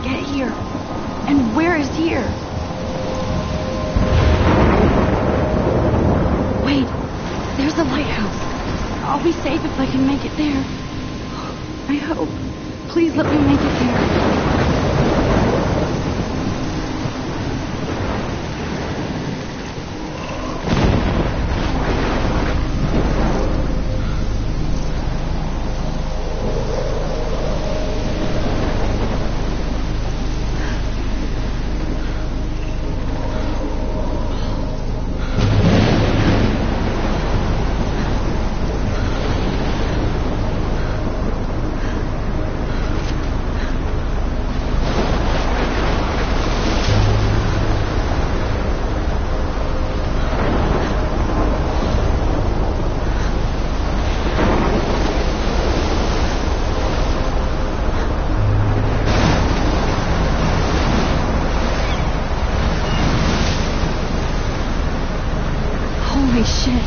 get here? And where is here? Wait, there's the lighthouse. I'll be safe if I can make it there. I hope. Please let me make it there. Holy shit.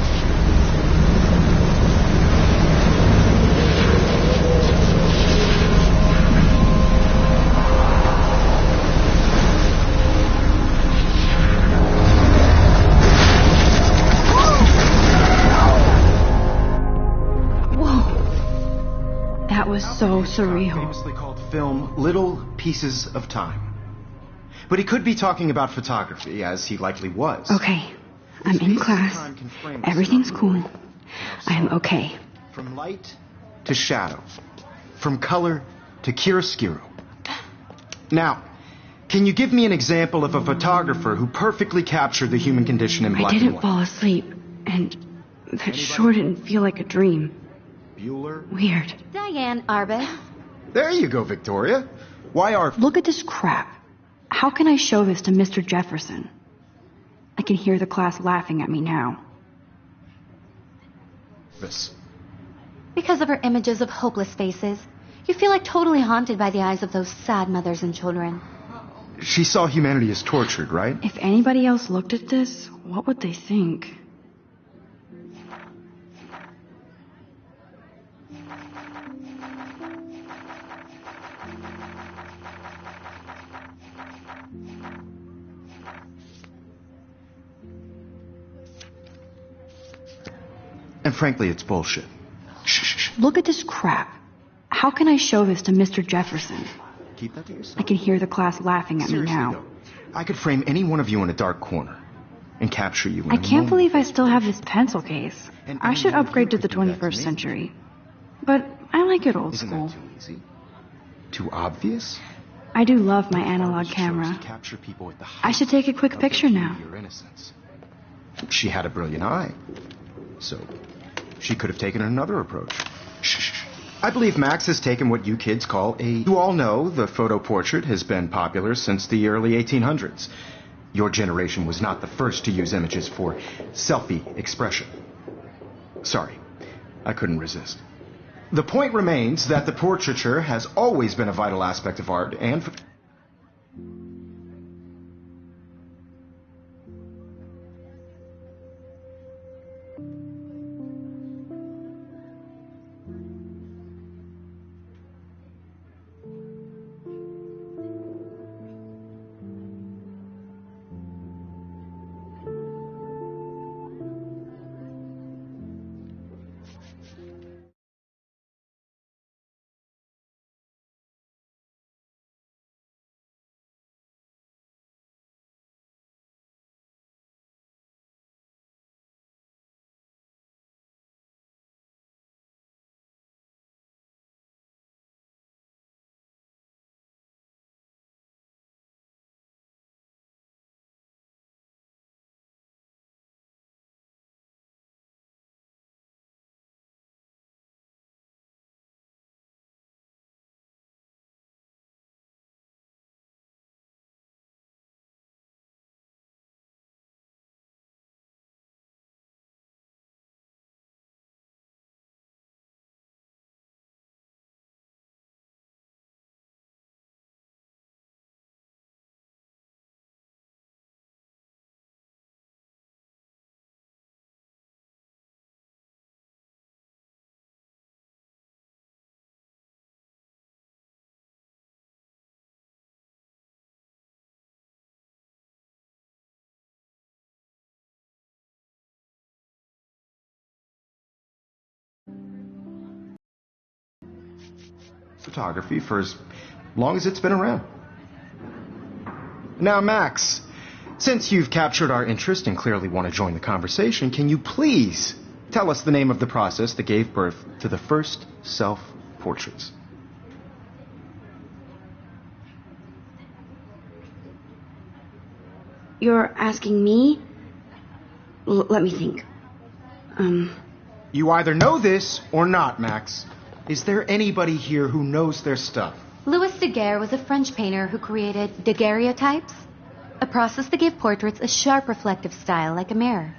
Whoa. That was so surreal. Famously called film Little Pieces of Time. But he could be talking about photography, as he likely was. Okay. I'm in class. Everything's cool. I'm okay. From light to shadow. From color to chiaroscuro. Now, can you give me an example of a photographer who perfectly captured the human condition in black and I didn't white? fall asleep, and that sure didn't feel like a dream. Bueller? Weird. Diane Arbus. There you go, Victoria. Why are... Look at this crap. How can I show this to Mr. Jefferson? I can hear the class laughing at me now. This. Because of her images of hopeless faces, you feel like totally haunted by the eyes of those sad mothers and children. She saw humanity as tortured, right? If anybody else looked at this, what would they think? And frankly, it's bullshit. Shh, shh, shh. Look at this crap. How can I show this to Mr. Jefferson? Keep that to yourself. I can hear the class laughing at me Seriously, now. though, I could frame any one of you in a dark corner and capture you in I a can't moment. believe I still have this pencil case. And I should anyone of upgrade you to the could do that to 21st me. century. But I like it old Isn't school. that too easy? Too obvious? I do love my Artist analog chose camera. to capture people at the I should take a quick height of picture their now. beauty or innocence. She had a brilliant eye, so she could have taken another approach. Shh, shh, shh. I believe Max has taken what you kids call a... You all know the photo portrait has been popular since the early 1800s. Your generation was not the first to use images for selfie expression. Sorry, I couldn't resist. The point remains that the portraiture has always been a vital aspect of art and... photography for as long as it's been around. Now, Max, since you've captured our interest and clearly want to join the conversation, can you please tell us the name of the process that gave birth to the first self-portraits? You're asking me? Let me think. You either know this or not, Max. Is there anybody here who knows their stuff? Louis Daguerre was a French painter who created daguerreotypes, a process that gave portraits a sharp reflective style like a mirror.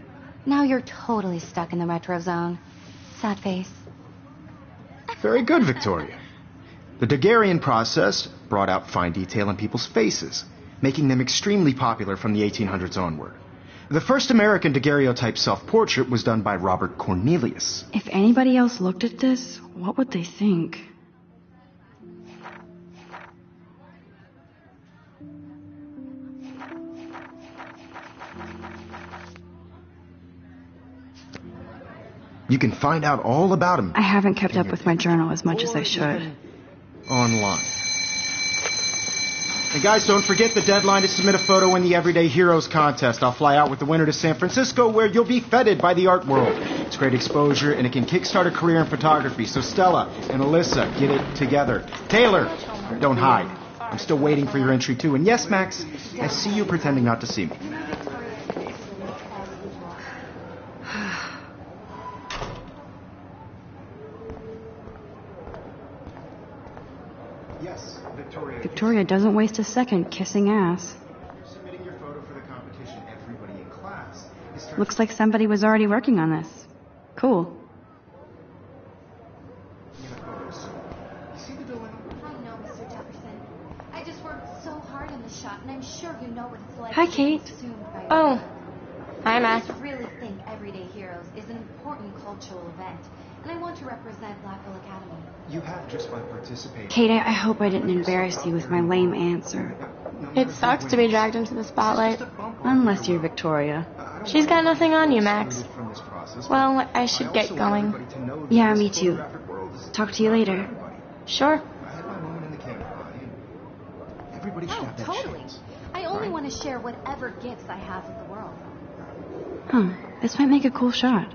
Now you're totally stuck in the retro zone. Sad face. Very good, Victoria. The Daguerrean process brought out fine detail in people's faces, making them extremely popular from the 1800s onward. The first American daguerreotype self-portrait was done by Robert Cornelius. If anybody else looked at this, what would they think? You can find out all about him I haven't kept up with my journal as much as I should. online. And guys, don't forget the deadline to submit a photo in the Everyday Heroes contest. I'll fly out with the winner to San Francisco, where you'll be feted by the art world. It's great exposure, and it can kickstart a career in photography. So Stella and Alyssa, get it together. Taylor, don't hide. I'm still waiting for your entry, too. And yes, Max, I see you pretending not to see me. Yes, Victoria. Victoria doesn't waste a second kissing ass. You're submitting your photo for the competition. Everybody in class is Looks like somebody was already working on this. Cool. See the dilemma? I know, Mr. Jefferson. I just worked so hard in the shot, and I'm sure you know what it's like. Hi, to be Kate. consumed by Oh, hi, Max. I really think Everyday Heroes is an important cultural event, and I want to represent Blackville Academy. You have just by participating. Kate, I hope I didn't embarrass you with my lame answer. It sucks to be dragged into the spotlight. Unless you're Victoria. She's got nothing on you, Max. Well, I should get going. Yeah, me too. Talk to you later. Sure. I had my moment in the campfire. Everybody should Oh, have that totally. chance. I only want to share whatever gifts I have with the world. Huh. This might make a cool shot.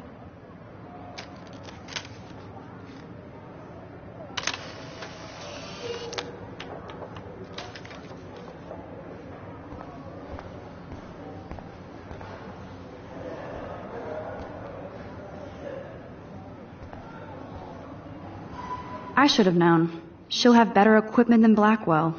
I should have known. She'll have better equipment than Blackwell.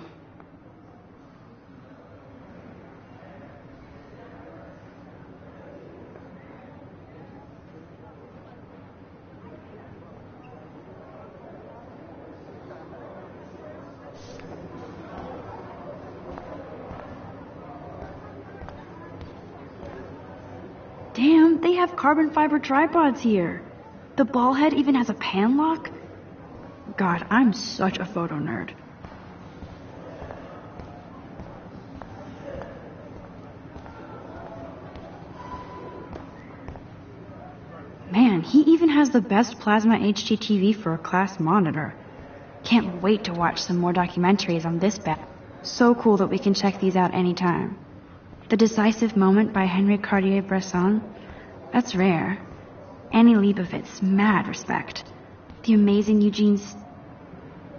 Damn, they have carbon fiber tripods here. The ball head even has a pan lock. God, I'm such a photo nerd. Man, he even has the best plasma HDTV for a class monitor. Can't wait to watch some more documentaries on this bat. So cool that we can check these out anytime. The Decisive Moment by Henry Cartier-Bresson? That's rare. Annie Leibovitz, mad respect. The amazing Eugene...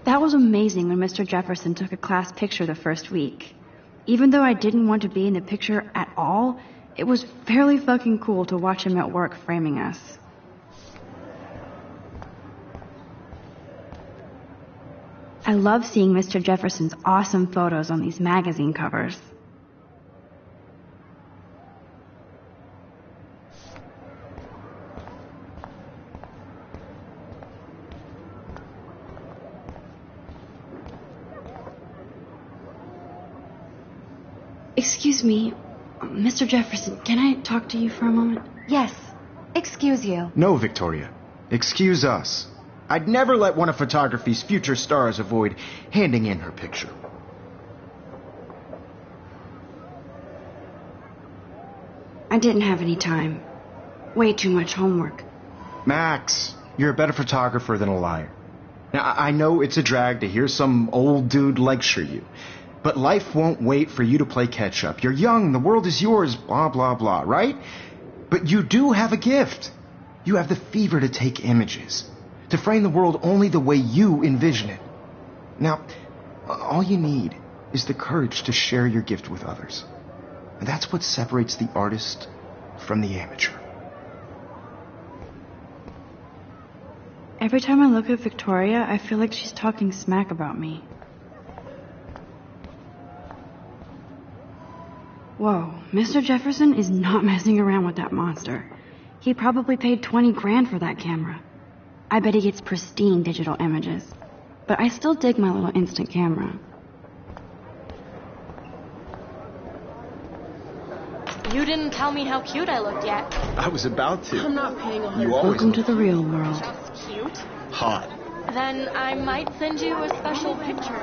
That was amazing when Mr. Jefferson took a class picture the first week. Even though I didn't want to be in the picture at all, it was fairly fucking cool to watch him at work framing us. I love seeing Mr. Jefferson's awesome photos on these magazine covers. Excuse me, Mr. Jefferson, can I talk to you for a moment? Yes. Excuse you. No, Victoria. Excuse us. I'd never let one of photography's future stars avoid handing in her picture. I didn't have any time. Way too much homework. Max, you're a better photographer than a liar. Now, I know it's a drag to hear some old dude lecture you, but life won't wait for you to play catch-up. You're young, the world is yours, blah, blah, blah, right? But you do have a gift. You have the fever to take images, to frame the world only the way you envision it. Now, all you need is the courage to share your gift with others. And that's what separates the artist from the amateur. Every time I look at Victoria, I feel like she's talking smack about me. Whoa, Mr. Jefferson is not messing around with that monster. He probably paid 20 grand for that camera. I bet he gets pristine digital images. But I still dig my little instant camera. You didn't tell me how cute I looked yet. I was about to. I'm not paying $100. Welcome to the real world. Just cute? Hot. Then I might send you a special picture.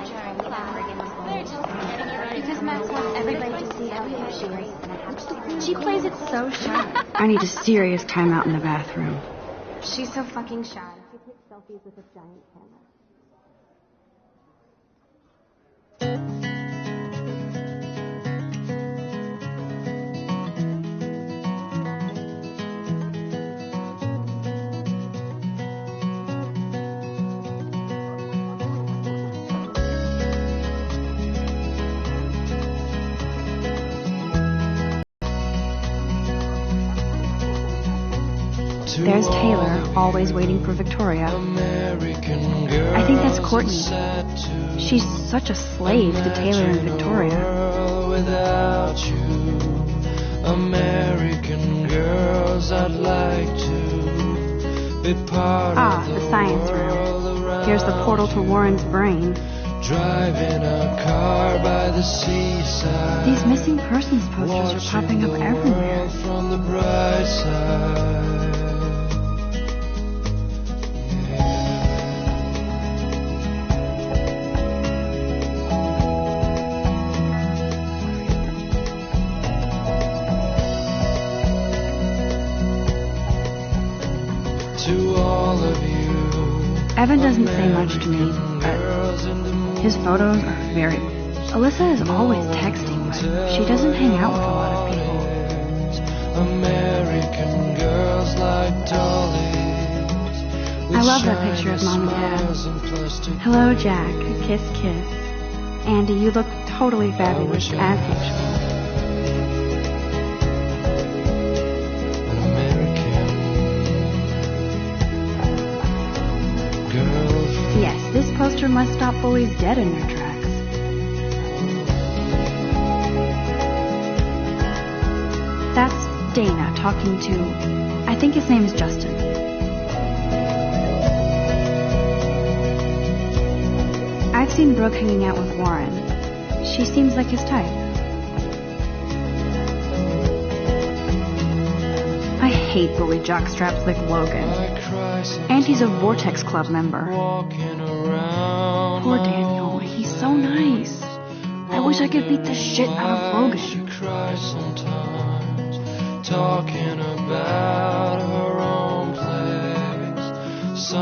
Because Max wants everybody to see how cute she is. She plays it so shy. I need a serious timeout in the bathroom. She's so fucking shy. She takes selfies with a giant camera. There's Taylor, always waiting for Victoria. I think that's Courtney. She's such a slave to Taylor and Victoria. American girls, I'd like to be part Ah, of the science room. Here's the portal to Warren's brain. Driving a car by the seaside. These missing persons posters are popping up everywhere. From the bright side. To all of you, Evan doesn't say much to me, but his photos are very... Alyssa is always texting, but she doesn't hang out with a lot of people. American girls like dollies. I love that picture of Mom and Dad. Hello, Jack. Kiss, kiss. Andy, you look totally fabulous, as usual. Yes, this poster must stop bullies dead in their tracks. That's Dana talking to... I think his name is Justin. I've seen Brooke hanging out with Warren. She seems like his type. I hate bully jockstraps like Logan. And he's a Vortex Club member. Poor Daniel, he's so nice. I wish I could beat the shit out of Logan.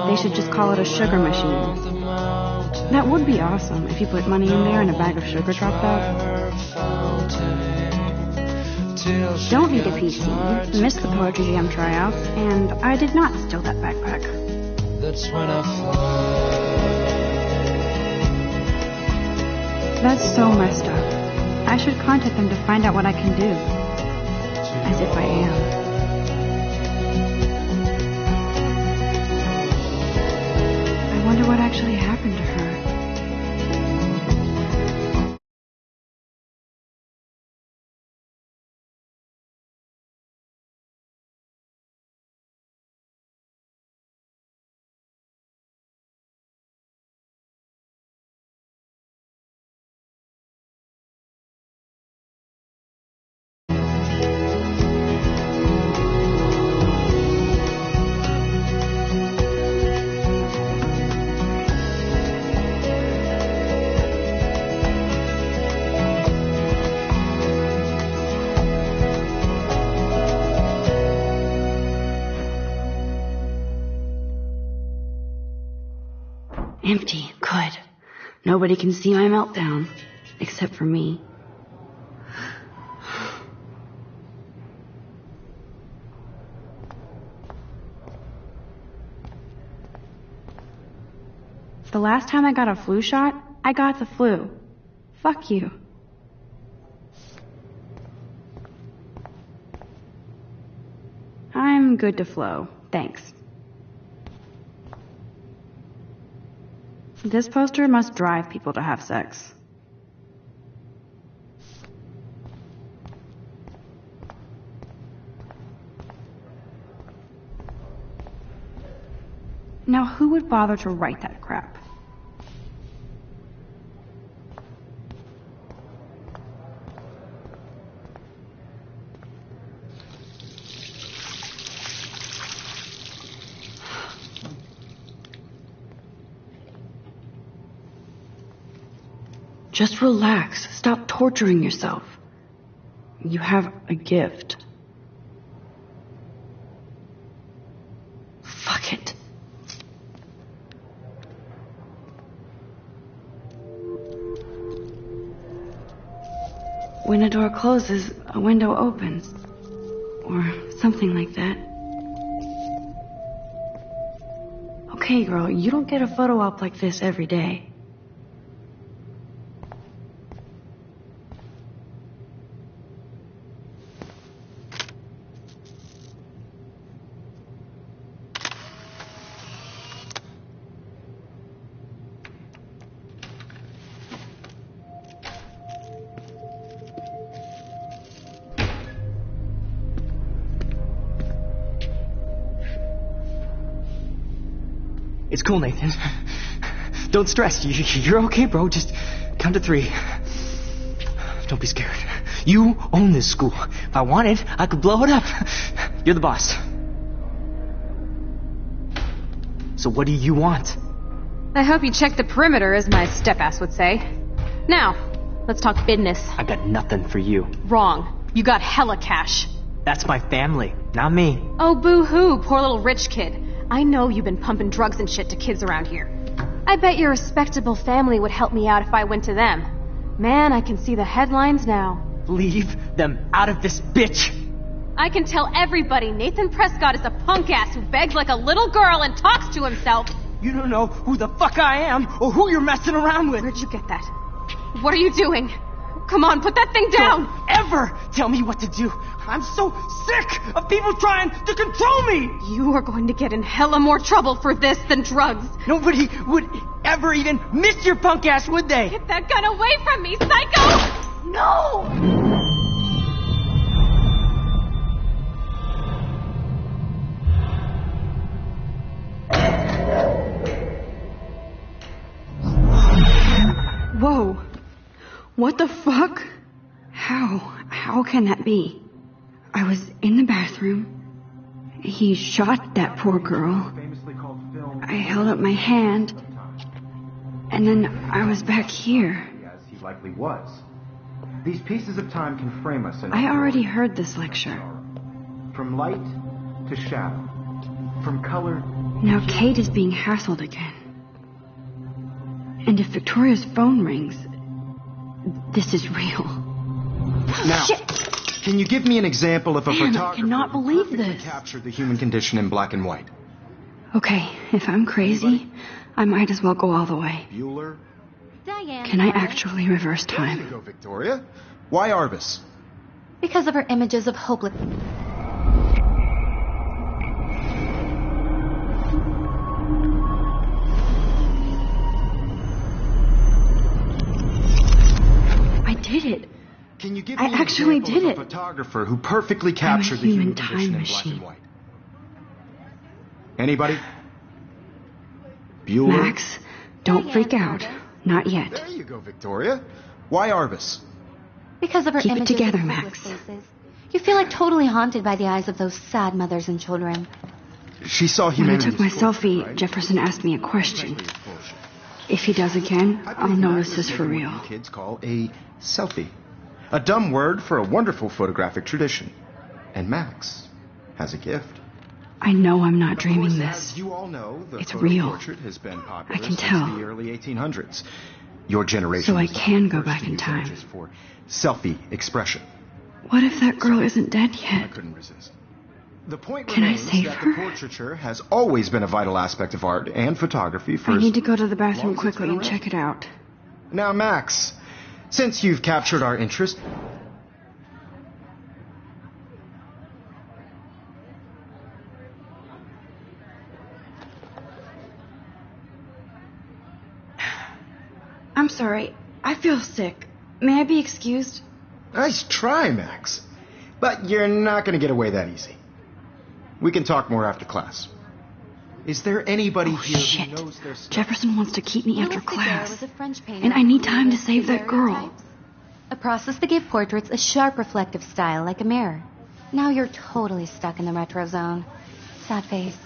They should just call it a sugar machine. That would be awesome if you put money in there and a bag of sugar dropped out. Don't need a PC, missed the Poetry Jam tryouts, and I did not steal that backpack. That's when I fly. That's so messed up. I should contact them to find out what I can do. As if I am. I wonder what actually happened to her. Empty. Good. Nobody can see my meltdown. Except for me. The last time I got a flu shot, I got the flu. Fuck you. I'm good to flow. Thanks. This poster must drive people to have sex. Now, who would bother to write that crap? Just relax. Stop torturing yourself. You have a gift. Fuck it. When a door closes, a window opens. Or something like that. Okay, girl, you don't get a photo op like this every day. It's cool, Nathan. Don't stress. You're okay, bro. Just count to 3. Don't be scared. You own this school. If I wanted, I could blow it up. You're the boss. So what do you want? I hope you check the perimeter, as my step-ass would say. Now, let's talk business. I got nothing for you. Wrong. You got hella cash. That's my family, not me. Oh, boo-hoo, poor little rich kid. I know you've been pumping drugs and shit to kids around here. I bet your respectable family would help me out if I went to them. Man, I can see the headlines now. Leave them out of this bitch! I can tell everybody Nathan Prescott is a punk ass who begs like a little girl and talks to himself. You don't know who the fuck I am or who you're messing around with. Where'd you get that? What are you doing? Come on, put that thing down! Don't ever tell me what to do! I'm so sick of people trying to control me! You are going to get in hella more trouble for this than drugs. Nobody would ever even miss your punk ass, would they? Get that gun away from me, psycho! No! Whoa. What the fuck? How can that be? I was in the bathroom. He shot that poor girl. I held up my hand. And then I was back here. As he likely was. These pieces of time can frame us in I already heard this lecture. From light to shadow. From color. Now Kate is being hassled again. And if Victoria's phone rings, this is real. Now, Shit. Can you give me an example of a Man, I photographer cannot who believe perfectly this. captured the human condition in black and white? Okay, if I'm crazy, I might as well go all the way. Bueller? Diane. Can I actually reverse There you time? go, Victoria. Why Arbus? Because of her images of hopeless... I did it. Can you give I me an actually example did of a it. photographer who perfectly captured the human human time condition in black machine. and white? Anybody? Bueller? Max, don't freak out. Not yet. There you go, Victoria. Why Arbus? Because of her Keep it images together, of Max. hopeless faces. You feel like totally haunted by the eyes of those sad mothers and children. She saw When I humanity. took my selfie, Jefferson asked me a question. If he does again, I'll know this is for real. What you kids call a selfie. A dumb word for a wonderful photographic tradition. And Max has a gift. I know I'm not dreaming Of course, this. as you all know, the It's photo real. portrait has been popular I can since tell. the early 1800s. Your generation So I was the can go first back to in use time. images for selfie expression. What if that girl isn't dead I yet? couldn't resist. The point Can I remains save that her? the portraiture has always been a vital aspect of art and photography for I as need to go to the long bathroom as it's quickly been and around. check it out. Now, Max, since you've captured our interest, I'm sorry. I feel sick. May I be excused? nice try, Max. But you're not going to get away that easy. We can talk more after class. Is there anybody Oh, here shit. who knows their stuff? Jefferson wants to keep me after Louis Daguerre class. was a French painter And I need time to who save that created girl. daguerreotypes, a process that gave portraits a sharp reflective style like a mirror. Now you're totally stuck in the retro zone. Sad face.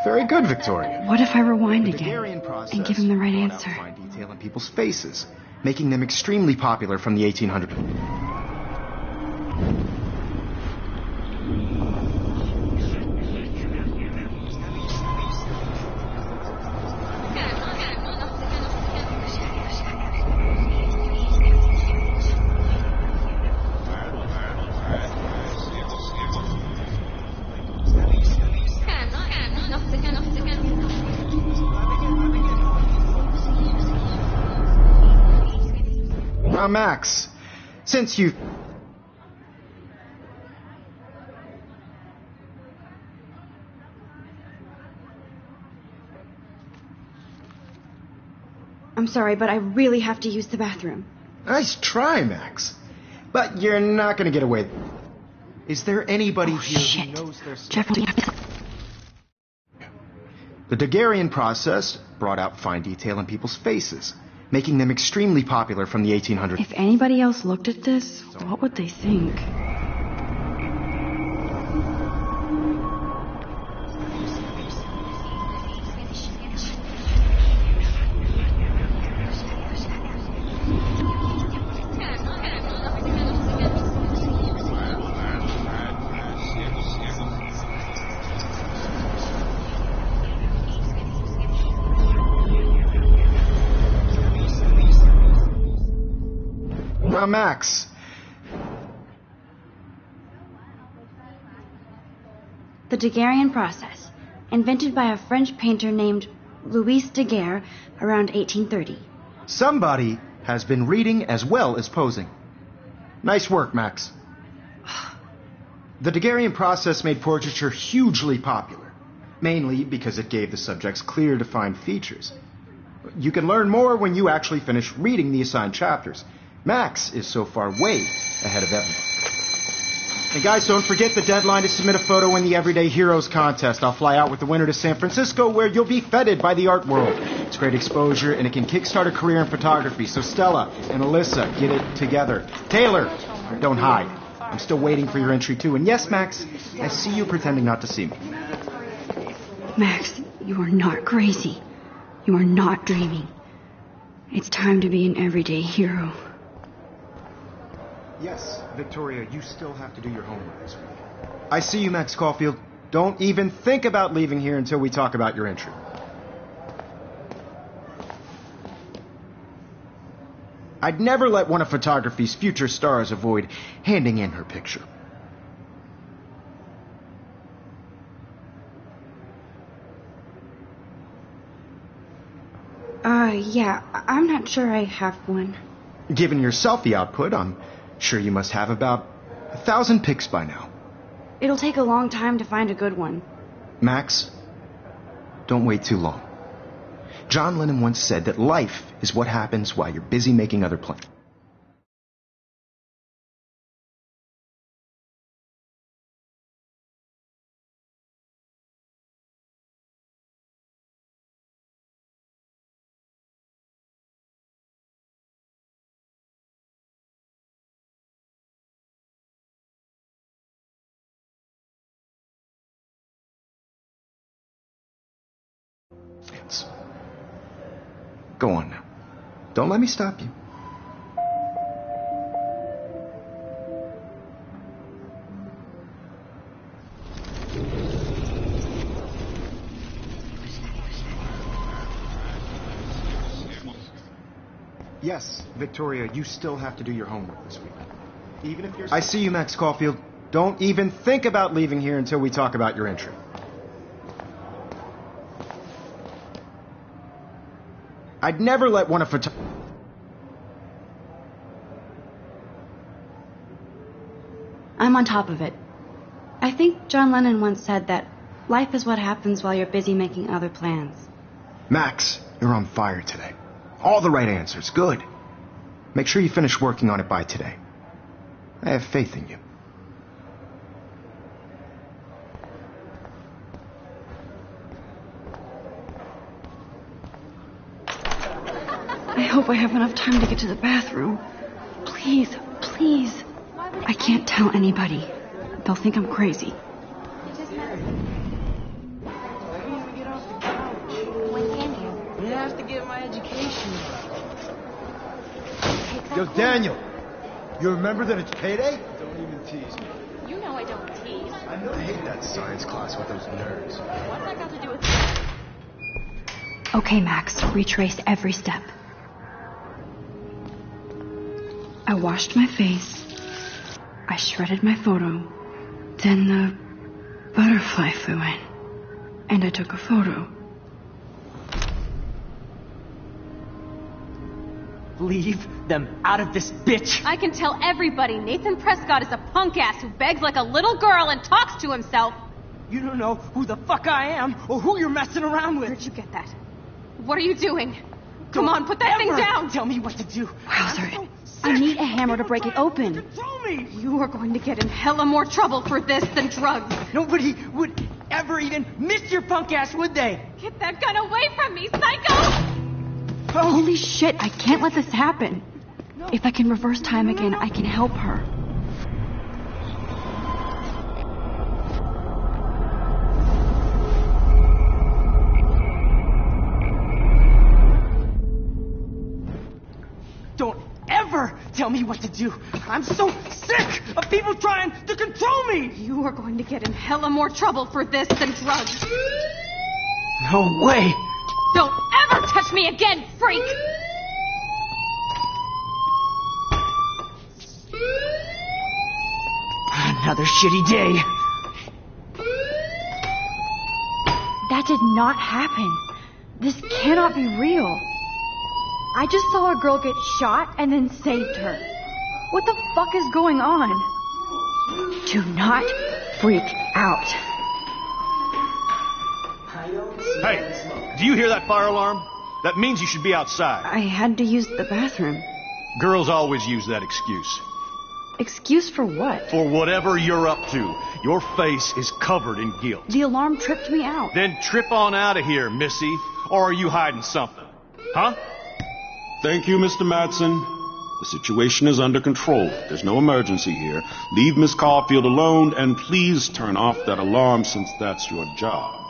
Very good, Victoria. What if I rewind The again Daguerrean process and give him the right brought out answer? fine detail in people's faces, making them extremely popular from the 1800s. Now, Max, since you... I'm sorry, but I really have to use the bathroom. Nice try, Max. But you're not going to get away. Is there anybody here Shit. who knows their stuff? Jefferson. The Daguerrean process brought out fine detail in people's faces, making them extremely popular from the 1800s. If anybody else looked at this, what would they think? Now, Max, The Daguerrean process, invented by a French painter named Louis Daguerre around 1830. somebody has been reading as well as posing. Nice work, Max. The Daguerrean process made portraiture hugely popular, mainly because it gave the subjects clear, defined features. You can learn more when you actually finish reading the assigned chapters. Max is so far way ahead of everyone. And guys, don't forget the deadline to submit a photo in the Everyday Heroes contest. I'll fly out with the winner to San Francisco, where you'll be feted by the art world. It's great exposure, and it can kickstart a career in photography. So Stella and Alyssa, get it together. Taylor, don't hide. I'm still waiting for your entry, too. And yes, Max, I see you pretending not to see me. Max, you are not crazy. You are not dreaming. It's time to be an everyday hero. Yes, Victoria, you still have to do your homework this week. I see you, Max Caulfield. Don't even think about leaving here until we talk about your entry. I'd never let one of photography's future stars avoid handing in her picture. Yeah, I'm not sure I have one. Given your selfie output, I'm sure you must have about 1,000 pics by now. It'll take a long time to find a good one. Max, don't wait too long. John Lennon once said that life is what happens while you're busy making other plans. Go on now. Don't let me stop you. Yes, Victoria, you still have to do your homework this week. Even if you're... I see you, Max Caulfield. Don't even think about leaving here until we talk about your entry. I'd never let one of I'm on top of it. I think John Lennon once said that life is what happens while you're busy making other plans. Max, you're on fire today. All the right answers. Good. Make sure you finish working on it by today. I have faith in you. I hope I have enough time to get to the bathroom. Please, please. I can't tell anybody. They'll think I'm crazy. When can you? I have to get my education. Yo, Daniel, you remember that it's payday? Don't even tease me. You know I don't tease. I know I hated that science class with those nerds. What's that got to do with... Okay, Max, retrace every step. I washed my face. I shredded my photo. Then the butterfly flew in. And I took a photo. Leave them out of this bitch! I can tell everybody Nathan Prescott is a punk ass who begs like a little girl and talks to himself. You don't know who the fuck I am or who you're messing around with. Where'd you get that? What are you doing? Come on, put that thing down! Tell me what to do. Wowzer, I need a hammer to break it open. Control me! You are going to get in hella more trouble for this than drugs. Nobody would ever even miss your punk ass, would they? Get that gun away from me, psycho! Holy shit, I can't let this happen. If I can reverse time again, I can help her. Don't ever tell me what to do. I'm so sick of people trying to control me. You are going to get in hella more trouble for this than drugs. No way. Don't ever touch me again, freak! Another shitty day. That did not happen. This cannot be real. I just saw a girl get shot and then saved her. What the fuck is going on? Do not freak out. Hey, do you hear that fire alarm? That means you should be outside. I had to use the bathroom. Girls always use that excuse. Excuse for what? For whatever you're up to. Your face is covered in guilt. The alarm tripped me out. Then trip on out of here, Missy. Or are you hiding something? Huh? Thank you, Mr. Madsen. The situation is under control. There's no emergency here. Leave Miss Caulfield alone, and please turn off that alarm since that's your job.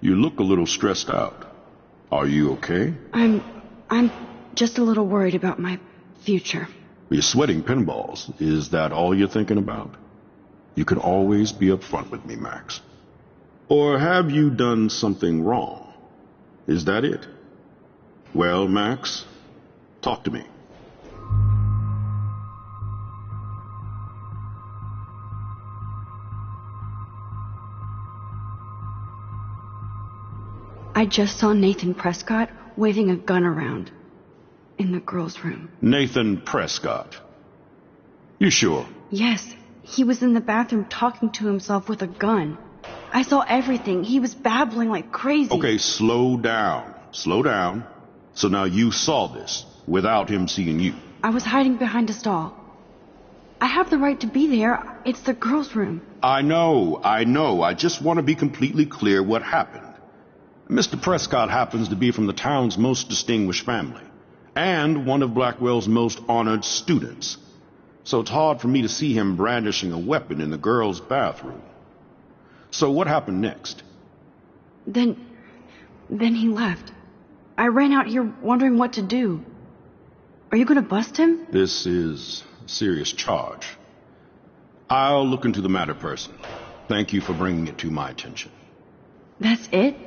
You look a little stressed out. Are you okay? I'm just a little worried about my future. You're sweating pinballs. Is that all you're thinking about? You can always be upfront with me, Max. Or have you done something wrong? Is that it? Well, Max, talk to me. I just saw Nathan Prescott waving a gun around in the girls' room. Nathan Prescott. You sure? Yes, he was in the bathroom talking to himself with a gun. I saw everything. He was babbling like crazy. Okay, slow down. Slow down. So now you saw this without him seeing you. I was hiding behind a stall. I have the right to be there. It's the girls' room. I know. I just want to be completely clear what happened. Mr. Prescott happens to be from the town's most distinguished family, and one of Blackwell's most honored students. So it's hard for me to see him brandishing a weapon in the girls' bathroom. So what happened next? Then he left. I ran out here wondering what to do. Are you gonna bust him? This is a serious charge. I'll look into the matter personally. Thank you for bringing it to my attention. That's it?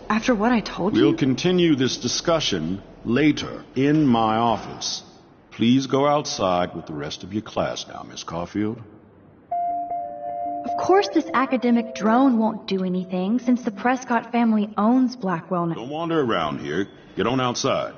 After what I told you? We'll continue this discussion later in my office. Please go outside with the rest of your class now, Miss Caulfield. Of course this academic drone won't do anything, since the Prescott family owns Blackwell now. Don't wander around here. Get on outside.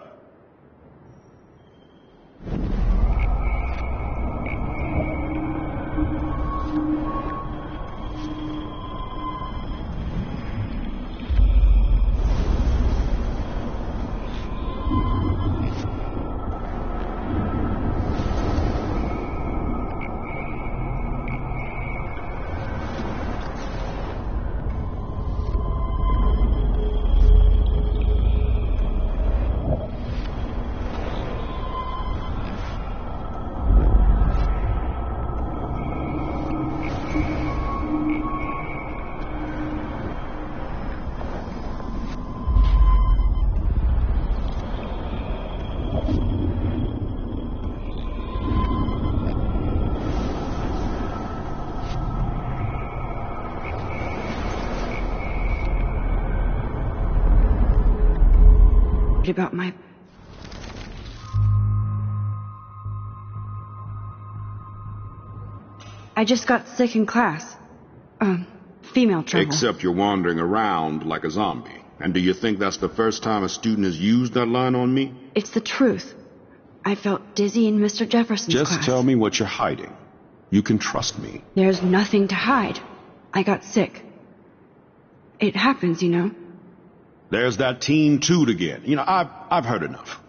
About my... I just got sick in class. Female trouble. Except you're wandering around like a zombie. And do you think that's the first time a student has used that line on me? It's the truth. I felt dizzy in Mr. Jefferson's class. Just tell me what you're hiding. You can trust me. There's nothing to hide. I got sick. It happens, you know. There's that Team Toot again. You know, I've heard enough.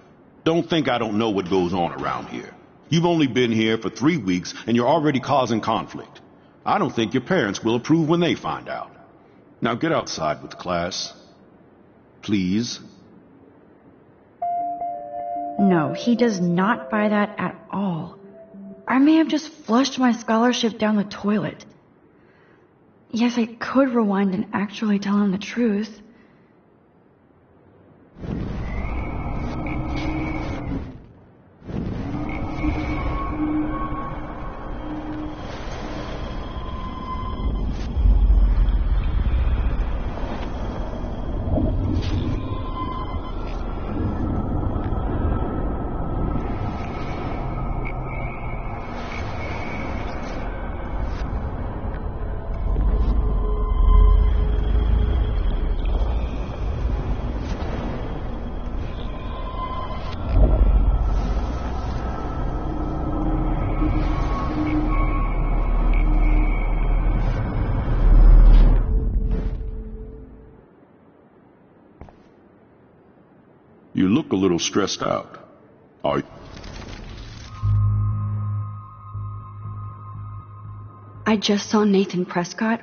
Don't think I don't know what goes on around here. You've only been here for 3 weeks, and you're already causing conflict. I don't think your parents will approve when they find out. Now get outside with the class. Please. No, he does not buy that at all. I may have just flushed my scholarship down the toilet. Yes, I could rewind and actually tell him the truth. You look a little stressed out. Are you? I just saw Nathan Prescott.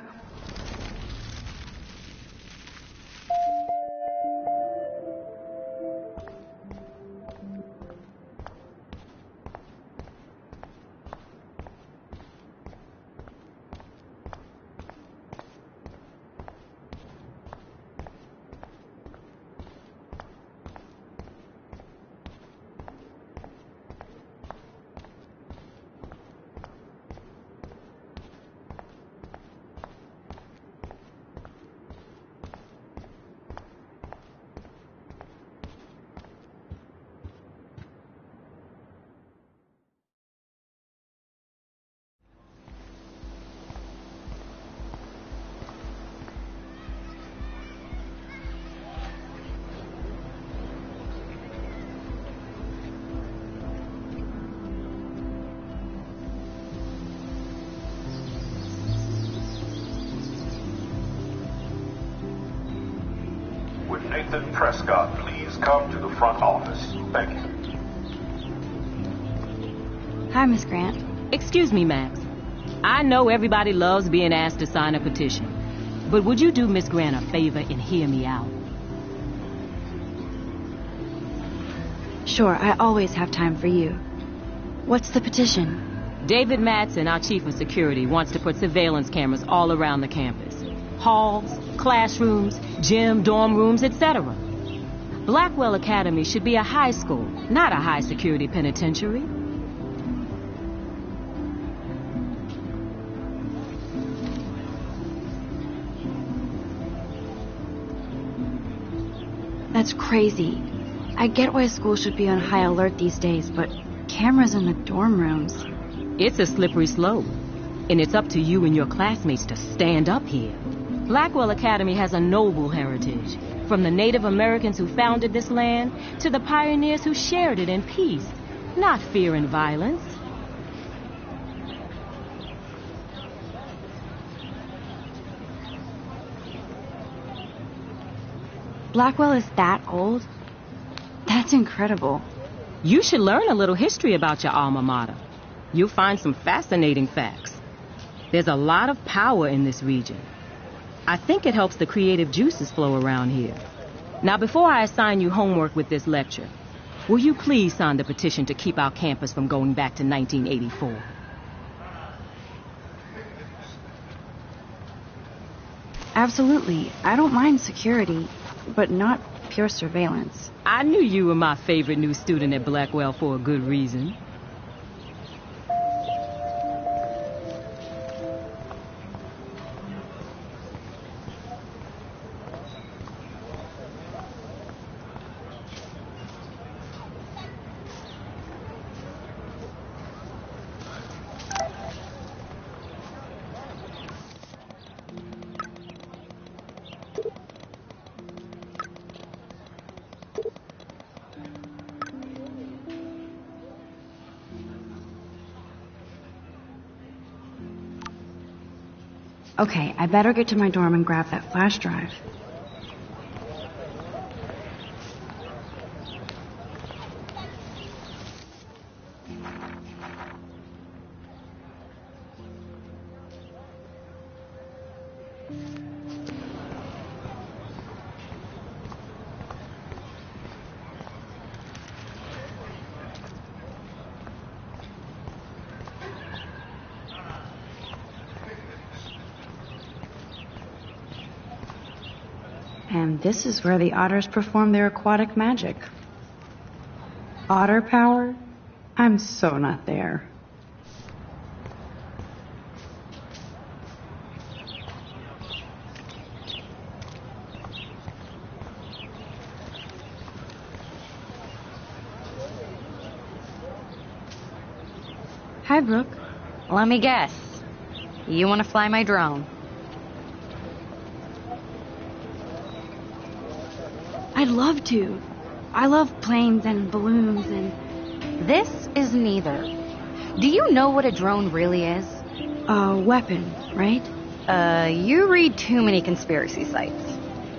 Would Nathan Prescott please come to the front office? Thank you. Hi, Miss Grant. Excuse me, Max. I know everybody loves being asked to sign a petition, but would you do Miss Grant a favor and hear me out? Sure, I always have time for you. What's the petition? David Matson, our chief of security, wants to put surveillance cameras all around the campus. halls, classrooms, gym, dorm rooms, etc. Blackwell Academy should be a high school, not a high-security penitentiary. That's crazy. I get why schools should be on high alert these days, but cameras in the dorm rooms. It's a slippery slope, and it's up to you and your classmates to stand up here. Blackwell Academy has a noble heritage, from the Native Americans who founded this land to the pioneers who shared it in peace, not fear and violence. Blackwell is that old? That's incredible. You should learn a little history about your alma mater. You'll find some fascinating facts. There's a lot of power in this region. I think it helps the creative juices flow around here. Now, before I assign you homework with this lecture, will you please sign the petition to keep our campus from going back to 1984? Absolutely. I don't mind security, but not pure surveillance. I knew you were my favorite new student at Blackwell for a good reason. Okay, I better get to my dorm and grab that flash drive. And this is where the otters perform their aquatic magic. Otter power? I'm so not there. Hi, Brooke. Let me guess. You want to fly my drone? I'd love to. I love planes and balloons and... This is neither. Do you know what a drone really is? A weapon, right? You read too many conspiracy sites.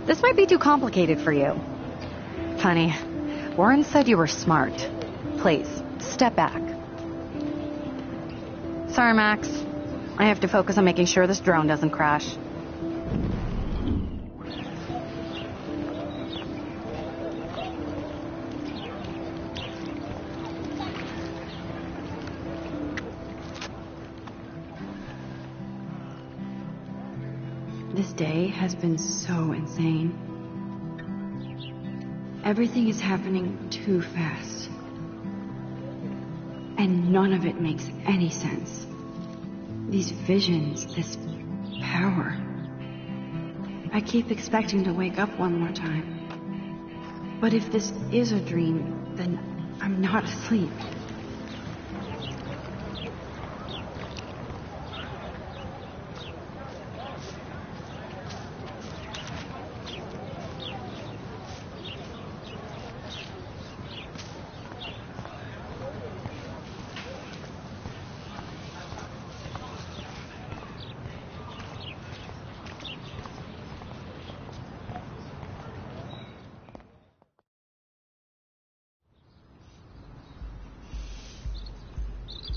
This might be too complicated for you. Honey, Warren said you were smart. Please, step back. Sorry, Max. I have to focus on making sure this drone doesn't crash. This day has been so insane. Everything is happening too fast. And none of it makes any sense. These visions, this power. I keep expecting to wake up one more time. But if this is a dream, then I'm not asleep.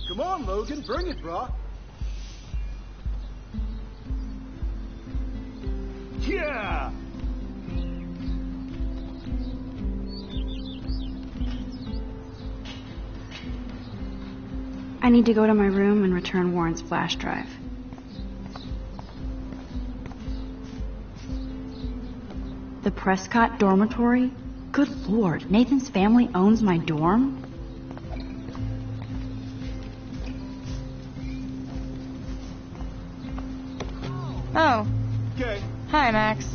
Come on, Logan, bring it, brah. Yeah! I need to go to my room and return Warren's flash drive. The Prescott dormitory? Good lord, Nathan's family owns my dorm? Oh. Okay. Hi, Max.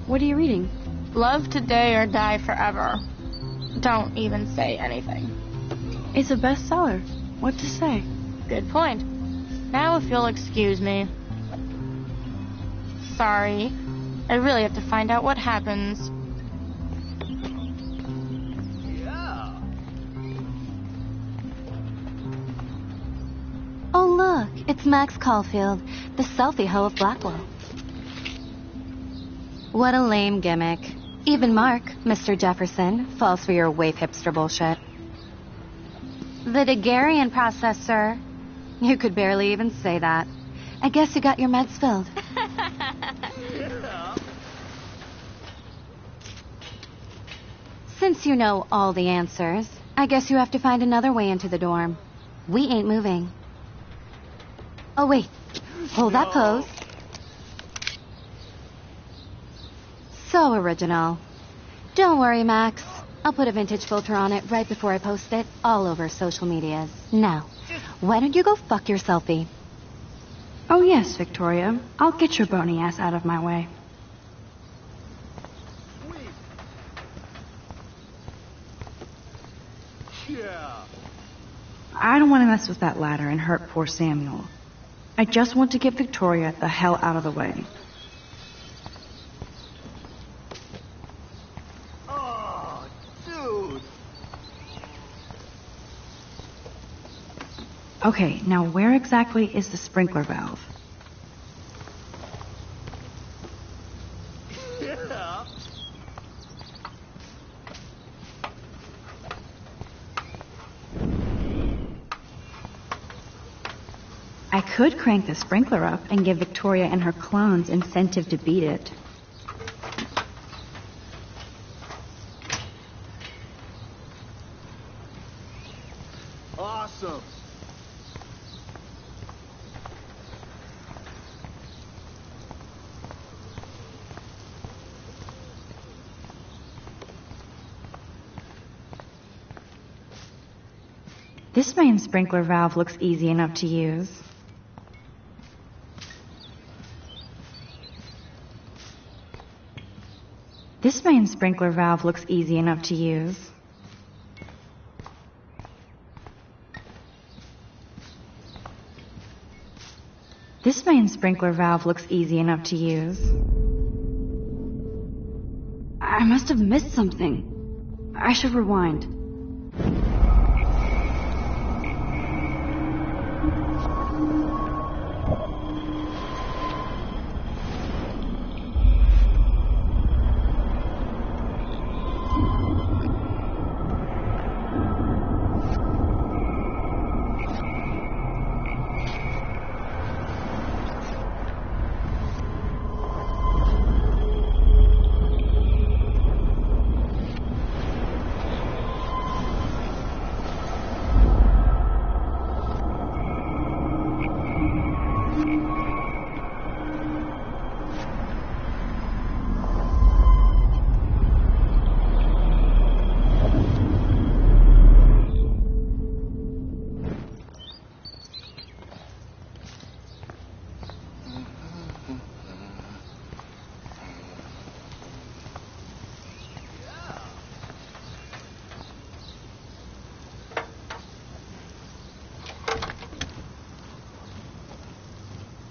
What are you reading? Love today or die forever. Don't even say anything. It's a bestseller. What to say? Good point. Now if you'll excuse me. Sorry. I really have to find out what happens. Yeah. Oh, look. It's Max Caulfield, the selfie hoe of Blackwell. What a lame gimmick. Even Mark, Mr. Jefferson, falls for your waif hipster bullshit. The Daguerrean process, sir. You could barely even say that. I guess you got your meds filled. Since you know all the answers, I guess you have to find another way into the dorm. We ain't moving. Oh, wait. Hold that pose. So original. Don't worry, Max. I'll put a vintage filter on it right before I post it all over social medias. Now, why don't you go fuck your selfie? Oh yes, Victoria. I'll get your bony ass out of my way. Yeah. I don't want to mess with that ladder and hurt poor Samuel. I just want to get Victoria the hell out of the way. Oh, dude. Okay, now where exactly is the sprinkler valve? Yeah. I could crank the sprinkler up and give Victoria and her clones incentive to beat it. Awesome. This main sprinkler valve looks easy enough to use. This main sprinkler valve looks easy enough to use. This main sprinkler valve looks easy enough to use. I must have missed something. I should rewind.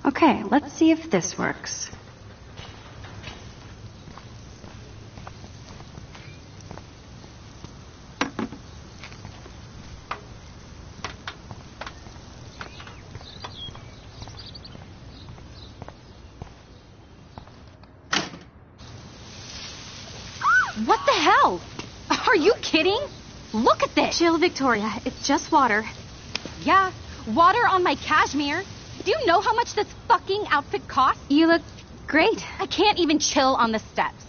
Okay, let's see if this works. What the hell? Are you kidding? Look at this. Chill, Victoria. It's just water. Yeah, water on my cashmere. Do you know how much this fucking outfit costs? You look great. I can't even chill on the steps.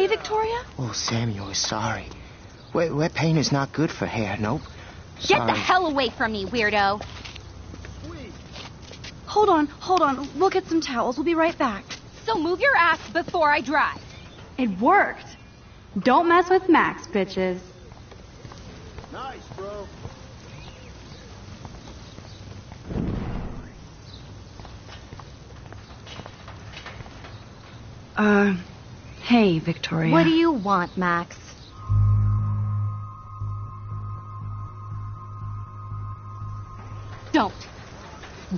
okay, Victoria? Oh, Samuel is sorry. Wet paint is not good for hair, nope. Get Sorry. the hell away from me, weirdo. Hold on. We'll get some towels. We'll be right back. So move your ass before I drive. It worked. Don't mess with Max, bitches. Nice, bro. Hey, Victoria. What do you want, Max?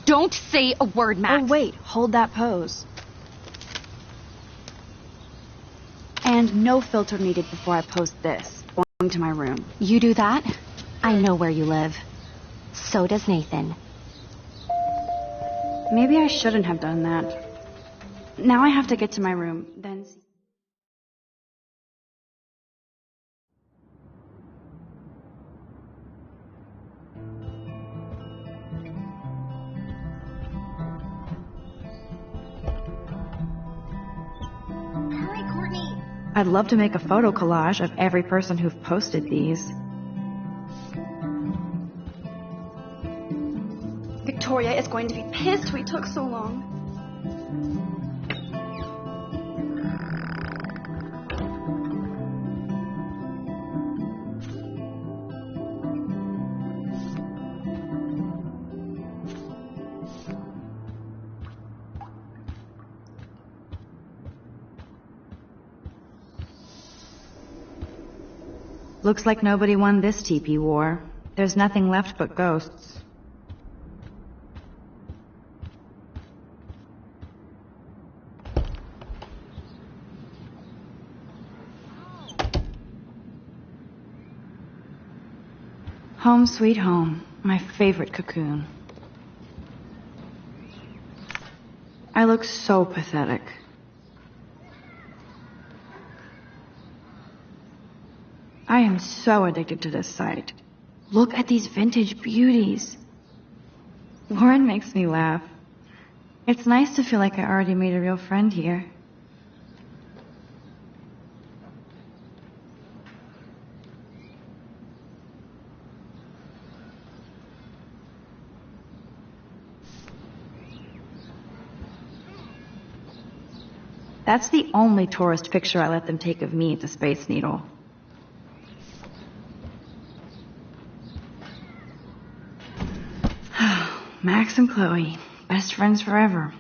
Don't say a word, Max. Oh, wait. Hold that pose. And no filter needed before I post this. Going to my room. You do that? I know where you live. So does Nathan. Maybe I shouldn't have done that. Now I have to get to my room, then... Hurry, Courtney. I'd love to make a photo collage of every person who've posted these. Victoria is going to be pissed we took so long. Looks like nobody won this TP war. There's nothing left but ghosts. Home sweet home, my favorite cocoon. I look so pathetic. I am so addicted to this site. Look at these vintage beauties. Lauren makes me laugh. It's nice to feel like I already made a real friend here. That's the only tourist picture I let them take of me at the Space Needle. Max and Chloe, best friends forever.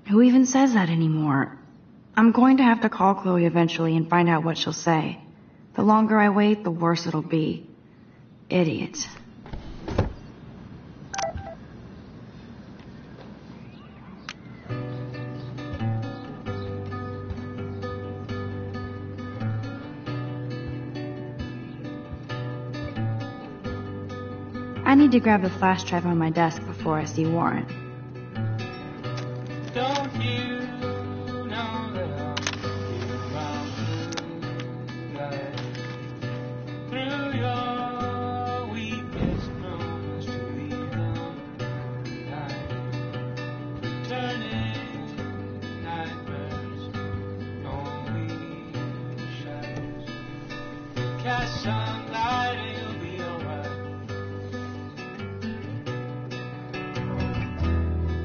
Who even says that anymore? I'm going to have to call Chloe eventually and find out what she'll say. The longer I wait, the worse it'll be. Idiot. I need to grab the flash drive on my desk before I see Warren. Don't you know that I'll be around tonight? Through your weakest promise to be night, turning nightmares, lonely shadows. Cast some light, it'll be alright.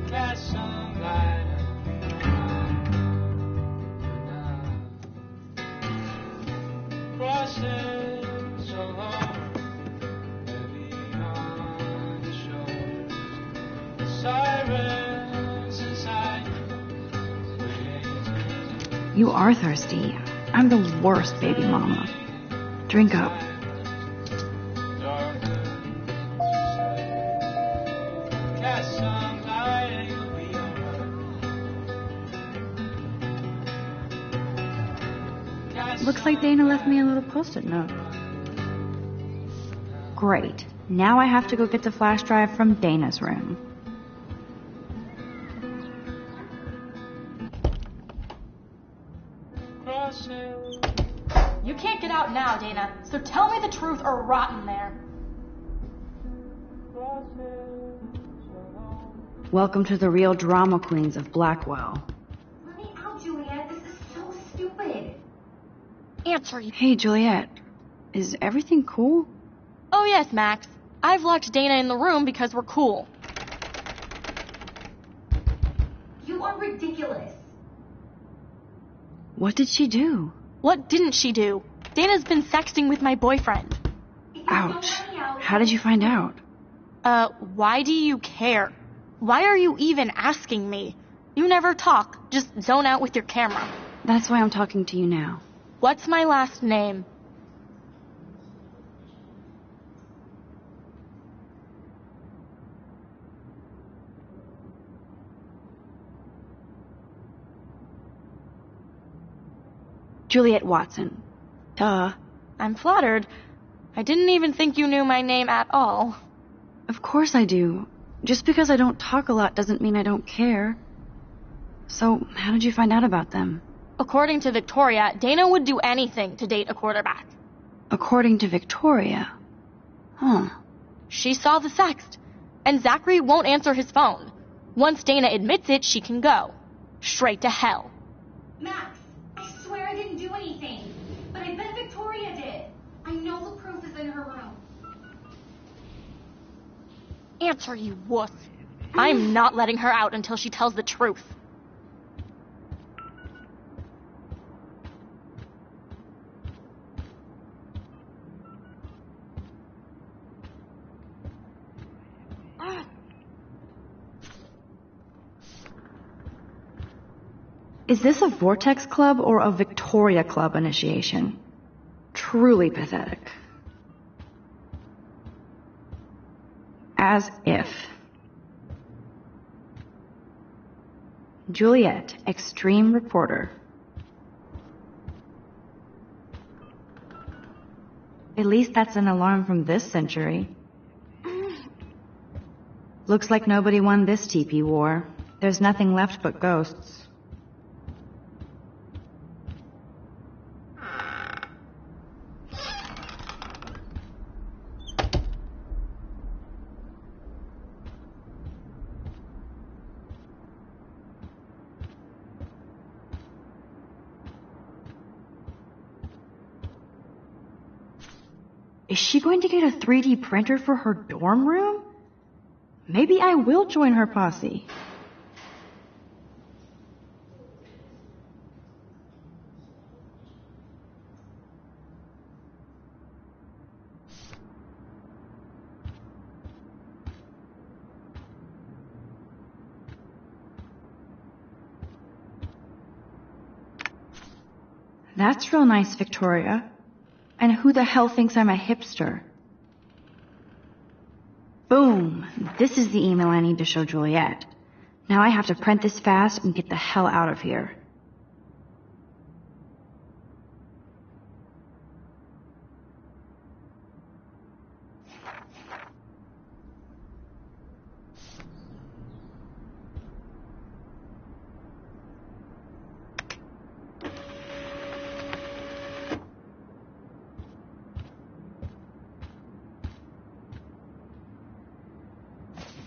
Cast some light and be around. Crossing so long, heavy on the shoulders. Sirens inside, waiting. You are thirsty. I'm the worst baby mama. Drink up. Cast some light and you'll be alright. Looks like Dana left me a little post-it note. Great. Now I have to go get the flash drive from Dana's room. You can't get out now, Dana, so tell me the truth or rot in there. Welcome to the real drama queens of Blackwell. Let me out, Juliet. This is so stupid. Answer, you. Hey, Juliet. Is everything cool? Oh, yes, Max. I've locked Dana in the room because we're cool. You are ridiculous. What did she do? What didn't she do? Dana's been sexting with my boyfriend. Ouch. How did you find out? Why do you care? Why are you even asking me? You never talk. Just zone out with your camera. That's why I'm talking to you now. What's my last name? Juliet Watson. Duh. I'm flattered. I didn't even think you knew my name at all. Of course I do. Just because I don't talk a lot doesn't mean I don't care. So, how did you find out about them? According to Victoria, Dana would do anything to date a quarterback. According to Victoria? Huh. She saw the sext, and Zachary won't answer his phone. Once Dana admits it, she can go. Straight to hell. Max, I swear I didn't do anything. But I bet Victoria did. I know the proof is in her room. Answer, you wuss. I'm not letting her out until she tells the truth. Is this a Vortex Club or a Victoria Club initiation? Truly pathetic. As if. Juliet, extreme reporter. At least that's an alarm from this century. Looks like nobody won this TP war. There's nothing left but ghosts. Is she going to get a 3D printer for her dorm room? Maybe I will join her posse. That's real nice, Victoria. And who the hell thinks I'm a hipster? Boom! This is the email I need to show Juliet. Now I have to print this fast and get the hell out of here.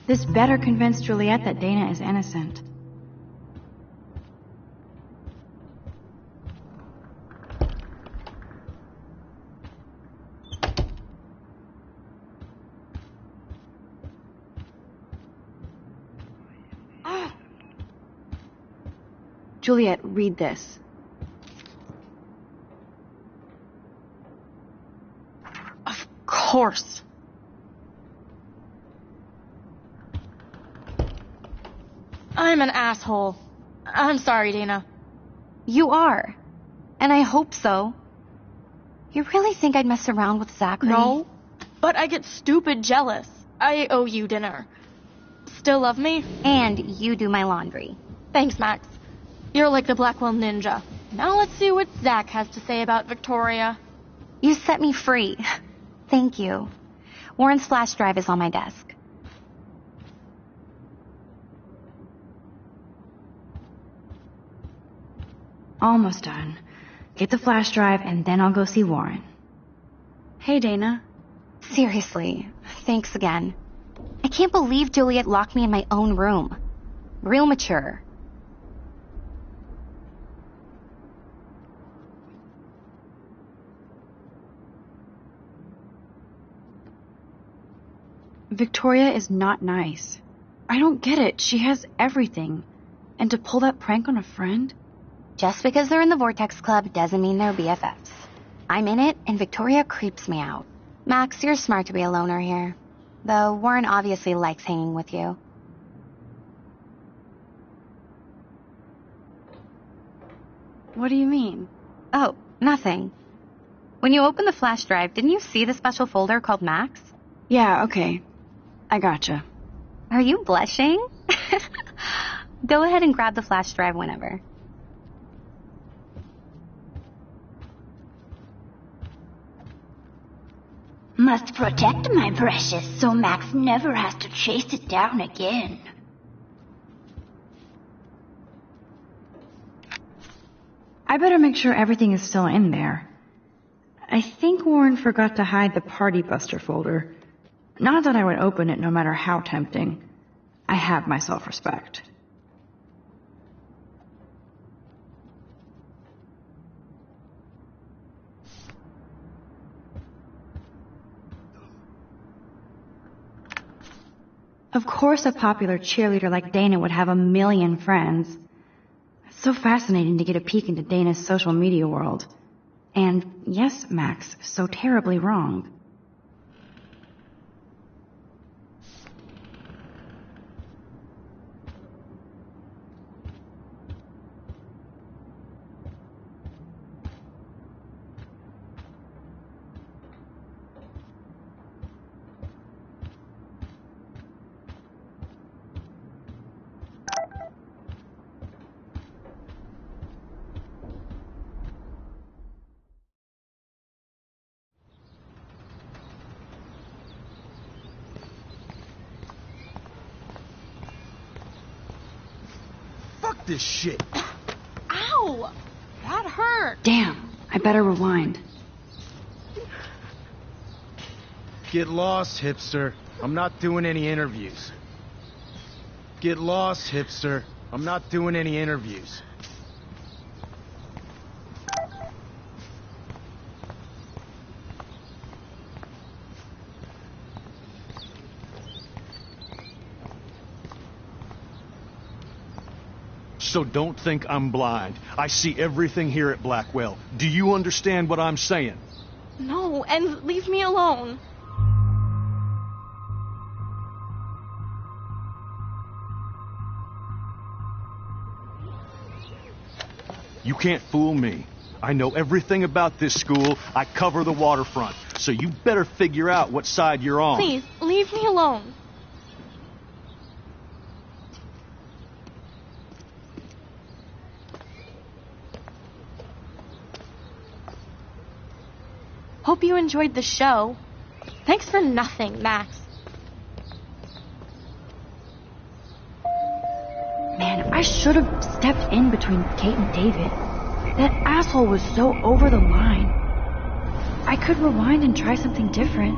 This better convince Juliet that Dana is innocent. Juliet, read this. Of course. I'm an asshole. I'm sorry, Dana. You are. And I hope so. You really think I'd mess around with Zachary? No, but I get stupid jealous. I owe you dinner. Still love me? And you do my laundry. Thanks, Max. You're like the Blackwell Ninja. Now let's see what Zach has to say about Victoria. You set me free. Thank you. Warren's flash drive is on my desk. Almost done. Get the flash drive and then I'll go see Warren. Hey, Dana. Seriously, thanks again. I can't believe Juliet locked me in my own room. Real mature. Victoria is not nice. I don't get it. She has everything. And to pull that prank on a friend? Just because they're in the Vortex Club doesn't mean they're BFFs. I'm in it, and Victoria creeps me out. Max, you're smart to be a loner here. Though Warren obviously likes hanging with you. What do you mean? Oh, nothing. When you opened the flash drive, didn't you see the special folder called Max? Yeah, okay. I gotcha. Are you blushing? Go ahead and grab the flash drive whenever. Must protect my precious so Max never has to chase it down again. I better make sure everything is still in there. I think Warren forgot to hide the Party Buster folder. Not that I would open it no matter how tempting. I have my self-respect. Of course a popular cheerleader like Dana would have a million friends. It's so fascinating to get a peek into Dana's social media world. And yes, Max, so terribly wrong. Fuck this shit. Ow! That hurt. Damn, I better rewind. Get lost, hipster. I'm not doing any interviews. Get lost, hipster. I'm not doing any interviews. So don't think I'm blind. I see everything here at Blackwell. Do you understand what I'm saying? No, and leave me alone. You can't fool me. I know everything about this school. I cover the waterfront. So you better figure out what side you're on. Please, leave me alone. Hope you enjoyed the show. Thanks for nothing, Max. Man, I should have stepped in between Kate and David. That asshole was so over the line. I could rewind and try something different.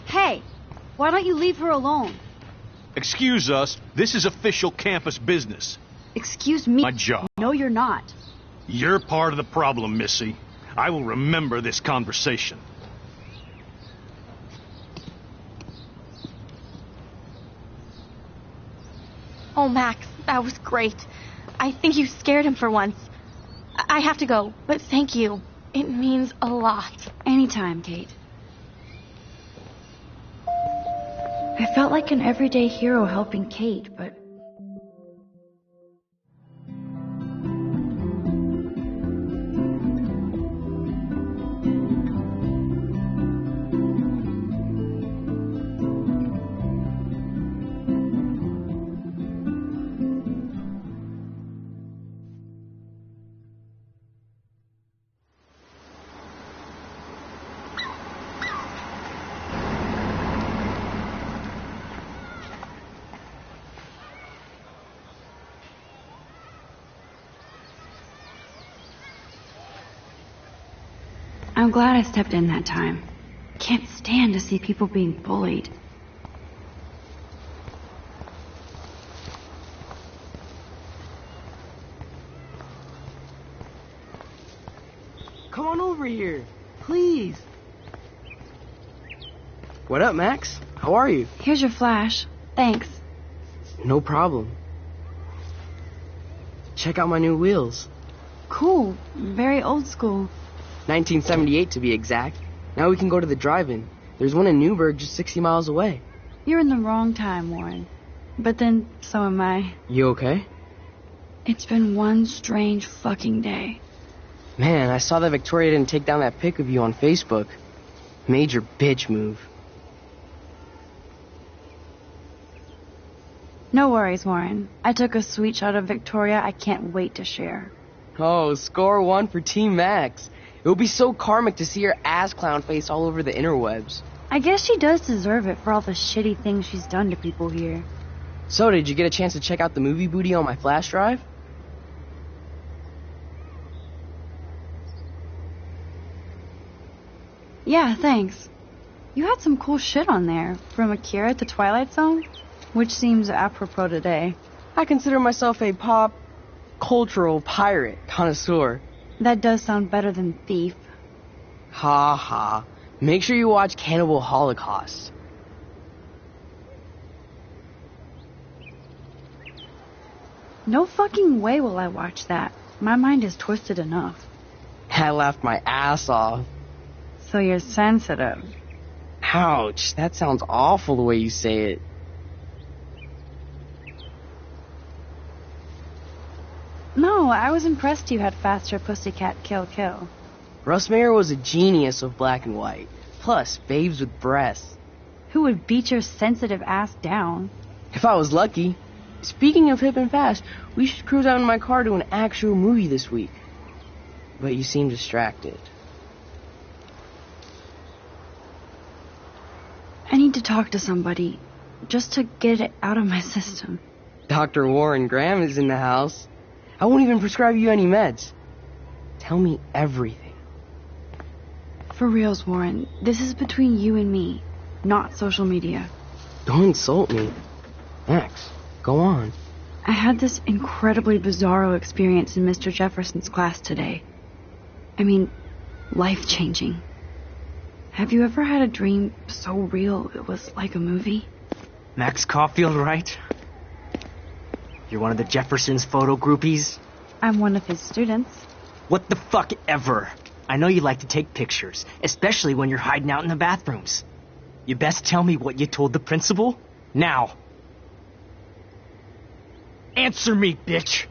Hey, why don't you leave her alone? Excuse us. This is official campus business. Excuse me. My job. No, you're not. You're part of the problem, Missy. I will remember this conversation. Oh, Max, that was great. I think you scared him for once. I have to go, but thank you. It means a lot. Anytime, Kate. I felt like an everyday hero helping Kate, but... I'm glad I stepped in that time. Can't stand to see people being bullied. Come on over here, please. What up, Max? How are you? Here's your flash. Thanks. No problem. Check out my new wheels. Cool. Very old school. 1978 to be exact. Now we can go to the drive-in. There's one in Newburgh just 60 miles away. You're in the wrong time, Warren. But then, so am I. You okay? It's been one strange fucking day. Man, I saw that Victoria didn't take down that pic of you on Facebook. Major bitch move. No worries, Warren. I took a sweet shot of Victoria I can't wait to share. Oh, score one for Team Max. It would be so karmic to see her ass clown face all over the interwebs. I guess she does deserve it for all the shitty things she's done to people here. So, did you get a chance to check out the movie booty on my flash drive? Yeah, thanks. You had some cool shit on there, from Akira to Twilight Zone, which seems apropos today. I consider myself a pop cultural pirate connoisseur. That does sound better than thief. Ha ha. Make sure you watch Cannibal Holocaust. No fucking way will I watch that. My mind is twisted enough. I laughed my ass off. So you're sensitive. Ouch, that sounds awful the way you say it. No, I was impressed you had faster Pussycat Kill Kill. Russ Meyer was a genius of black and white. Plus, babes with breasts. Who would beat your sensitive ass down? If I was lucky. Speaking of hip and fast, we should cruise out in my car to an actual movie this week. But you seem distracted. I need to talk to somebody, just to get it out of my system. Dr. Warren Graham is in the house. I won't even prescribe you any meds. Tell me everything. For reals, Warren, this is between you and me, not social media. Don't insult me. Max, go on. I had this incredibly bizarro experience in Mr. Jefferson's class today. I mean, life-changing. Have you ever had a dream so real it was like a movie? Max Caulfield, right? You're one of the Jefferson's photo groupies? I'm one of his students. What the fuck ever? I know you like to take pictures, especially when you're hiding out in the bathrooms. You best tell me what you told the principal. Now. Answer me, bitch!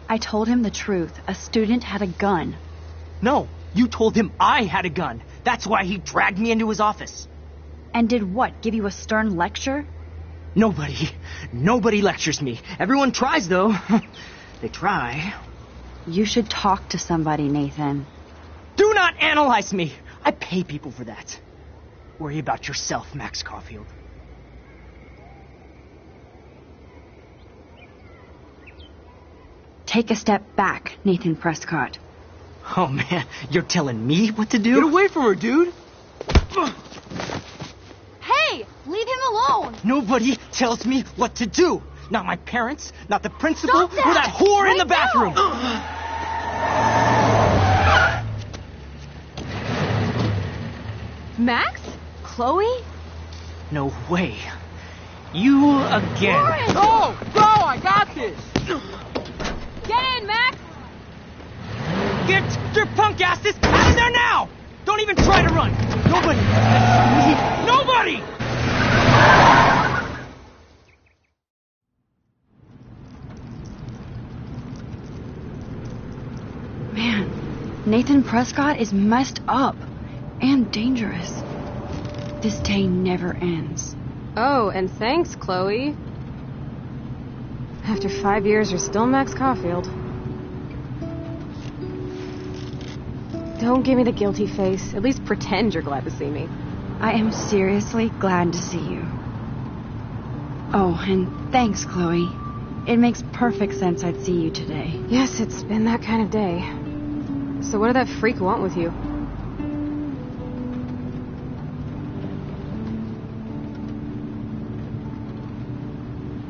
I told him the truth. A student had a gun. No, you told him I had a gun. That's why he dragged me into his office. And did what? Give you a stern lecture? Nobody lectures me. Everyone tries, though. They try. You should talk to somebody, Nathan. Do not analyze me. I pay people for that. Worry about yourself, Max Caulfield. Take a step back, Nathan Prescott. Oh, man, you're telling me what to do? Get away from her, dude! Hey, leave him alone! Nobody tells me what to do. Not my parents, not the principal, Stop that! or that whore Right in the bathroom. Max? Chloe? No way. You again. Warren! Oh, bro, I got this! Get in, Max! Get your punk asses out of there now! Don't even try to run! Nobody! Man, Nathan Prescott is messed up and dangerous. This day never ends. Oh, and thanks, Chloe. After 5 years, you're still Max Caulfield. Don't give me the guilty face. At least pretend you're glad to see me. I am seriously glad to see you. Oh, and thanks, Chloe. It makes perfect sense I'd see you today. Yes, it's been that kind of day. So what did that freak want with you?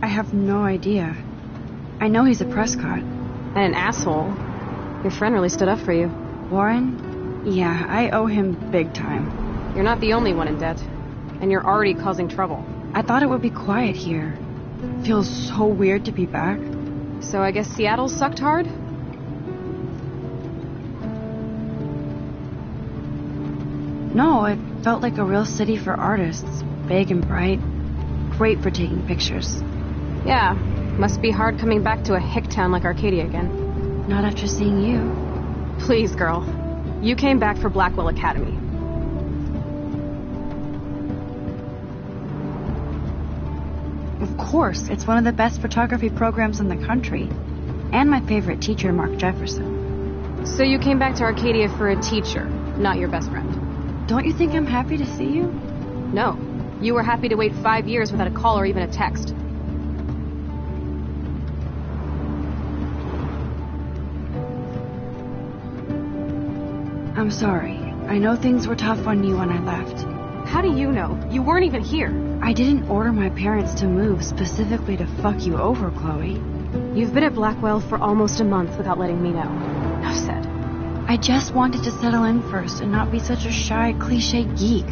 I have no idea. I know he's a Prescott. And an asshole. Your friend really stood up for you. Warren? Yeah, I owe him big time. You're not the only one in debt. And you're already causing trouble. I thought it would be quiet here. Feels so weird to be back. So I guess Seattle sucked hard? No, it felt like a real city for artists. Big and bright. Great for taking pictures. Yeah, must be hard coming back to a hick town like Arcadia again. Not after seeing you. Please, girl. You came back for Blackwell Academy. Of course, it's one of the best photography programs in the country. And my favorite teacher, Mark Jefferson. So you came back to Arcadia for a teacher, not your best friend. Don't you think I'm happy to see you? No. You were happy to wait 5 years without a call or even a text. I'm sorry. I know things were tough on you when I left. How do you know? You weren't even here. I didn't order my parents to move specifically to fuck you over, Chloe. You've been at Blackwell for almost a month without letting me know. Enough said. I just wanted to settle in first and not be such a shy, cliche geek.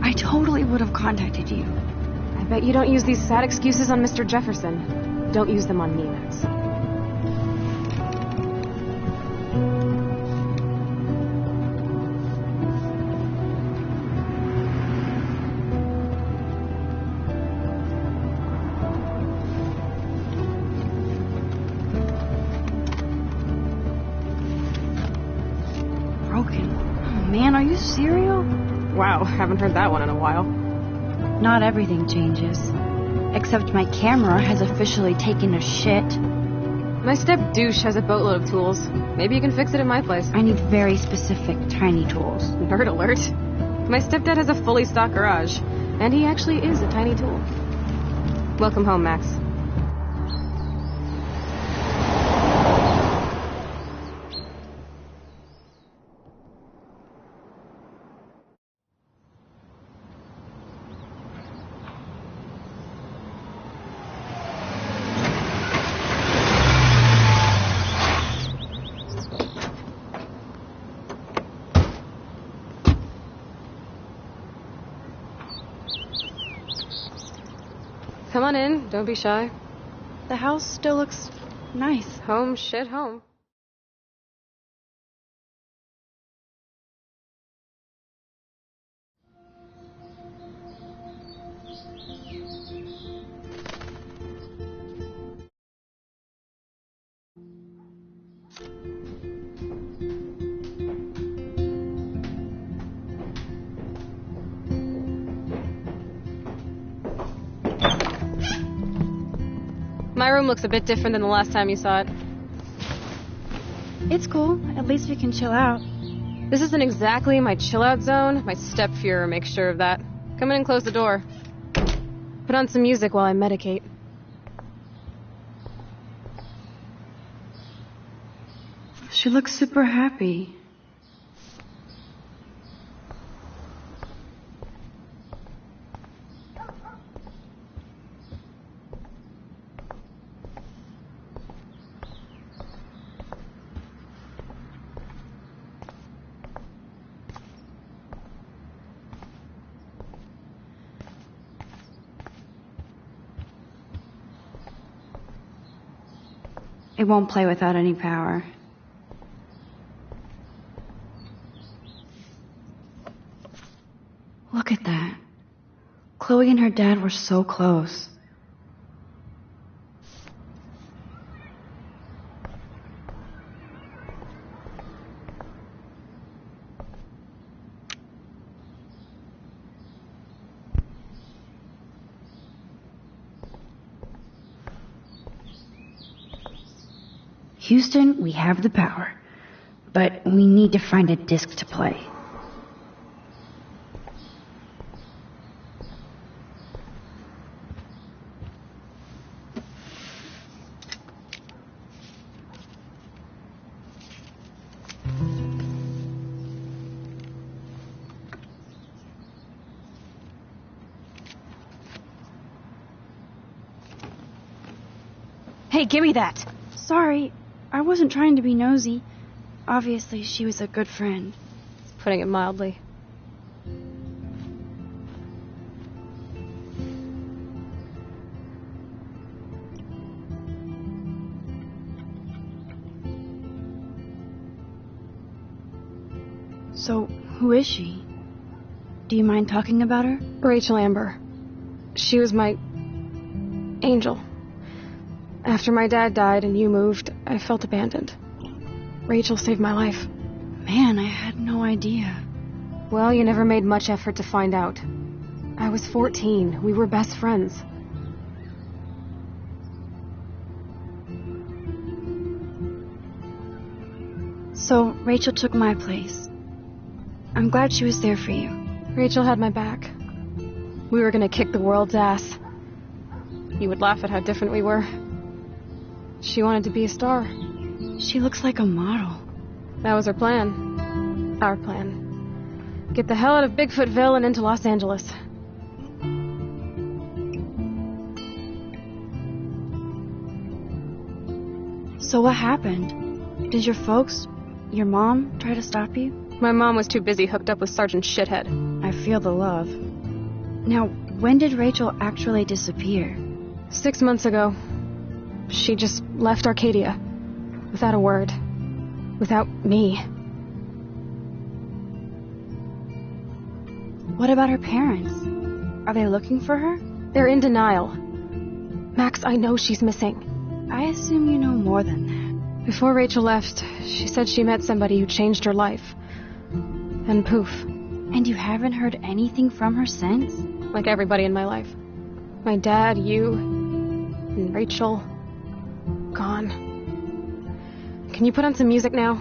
I totally would have contacted you. I bet you don't use these sad excuses on Mr. Jefferson. Don't use them on me, Max. Broken. Oh man, are you serial? Wow, haven't heard that one in a while. Not everything changes. Except my camera has officially taken a shit. My step douche has a boatload of tools. Maybe you can fix it at my place. I need very specific, tiny tools. Nerd alert. My stepdad has a fully stocked garage, and he actually is a tiny tool. Welcome home, Max. Come on in. Don't be shy. The house still looks nice. Home shit home. My room looks a bit different than the last time you saw it. It's cool. At least we can chill out. This isn't exactly my chill-out zone. My step-Fuhrer makes sure of that. Come in and close the door. Put on some music while I medicate. She looks super happy. It won't play without any power. Look at that. Chloe and her dad were so close. Houston, we have the power, but we need to find a disc to play. Hey, give me that. Sorry, I wasn't trying to be nosy. Obviously, she was a good friend. Putting it mildly. So, who is she? Do you mind talking about her? Rachel Amber. She was my angel. After my dad died and you moved, I felt abandoned. Rachel saved my life. Man, I had no idea. Well, you never made much effort to find out. I was 14. We were best friends. So, Rachel took my place. I'm glad she was there for you. Rachel had my back. We were gonna kick the world's ass. You would laugh at how different we were. She wanted to be a star. She looks like a model. That was her plan. Our plan. Get the hell out of Bigfootville and into Los Angeles. So what happened? Did your folks, your mom, try to stop you? My mom was too busy hooked up with Sergeant Shithead. I feel the love. Now, when did Rachel actually disappear? 6 months ago. She just left Arcadia. Without a word. Without me. What about her parents? Are they looking for her? They're in denial. Max, I know she's missing. I assume you know more than that. Before Rachel left, she said she met somebody who changed her life. And poof. And you haven't heard anything from her since? Like everybody in my life. My dad, you, and Rachel. Gone. Can you put on some music now?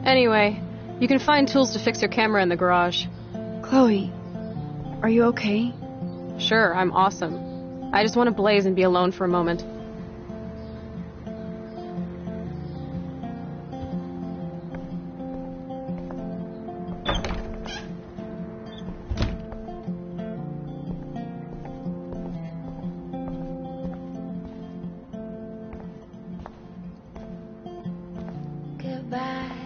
Anyway, you can find tools to fix your camera in the garage. Chloe, are you okay? Sure, I'm awesome. I just want to blaze and be alone for a moment. Goodbye.